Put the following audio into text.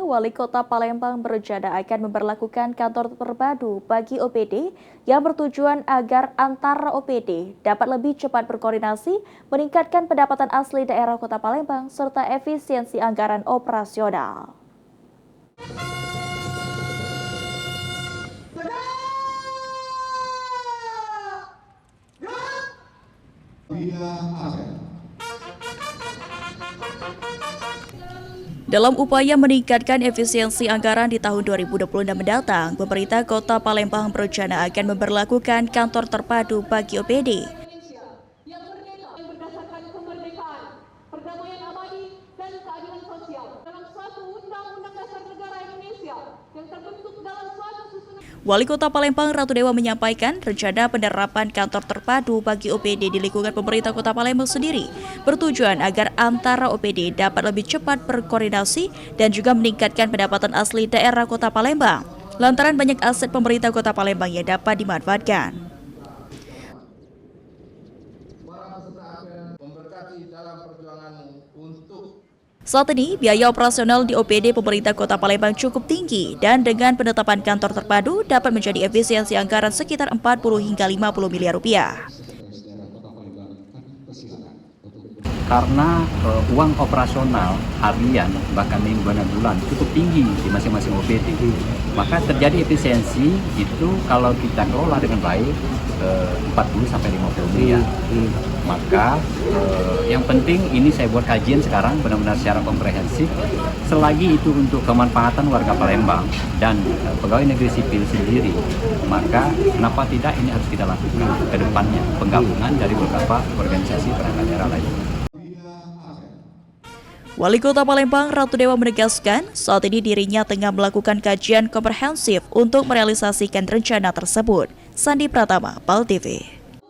Wali Kota Palembang berencana akan memberlakukan kantor terpadu bagi OPD yang bertujuan agar antara OPD dapat lebih cepat berkoordinasi, meningkatkan pendapatan asli daerah Kota Palembang, serta efisiensi anggaran operasional. Dalam upaya meningkatkan efisiensi anggaran di tahun 2026 mendatang, pemerintah Kota Palembang berencana akan memberlakukan kantor terpadu bagi OPD. Yang merdeka, yang berdasarkan kemerdekaan, perdamaian abadi, dan keadilan sosial dalam suatu undang-undang dasar negara Indonesia yang terbentuk dalam suatu susunan. Wali Kota Palembang Ratu Dewa menyampaikan rencana penerapan kantor terpadu bagi OPD di lingkungan pemerintah Kota Palembang sendiri bertujuan agar antara OPD dapat lebih cepat berkoordinasi dan juga meningkatkan pendapatan asli daerah Kota Palembang lantaran banyak aset pemerintah Kota Palembang yang dapat dimanfaatkan. Saat ini, biaya operasional di OPD pemerintah Kota Palembang cukup tinggi dan dengan penetapan kantor terpadu dapat menjadi efisiensi anggaran sekitar 40 hingga 50 miliar rupiah. Karena uang operasional harian bahkan mingguan bulan cukup tinggi di masing-masing OPD, maka terjadi efisiensi itu kalau kita kelola dengan baik 40 sampai 50 miliar. Maka yang penting ini saya buat kajian sekarang benar-benar secara komprehensif. Selagi itu untuk kemanfaatan warga Palembang dan pegawai negeri sipil sendiri, maka kenapa tidak ini harus kita lakukan ke depannya, penggabungan dari beberapa organisasi perangkat daerah lain. Wali Kota Palembang Ratu Dewa menegaskan saat ini dirinya tengah melakukan kajian komprehensif untuk merealisasikan rencana tersebut. Sandi Pratama, PAL TV.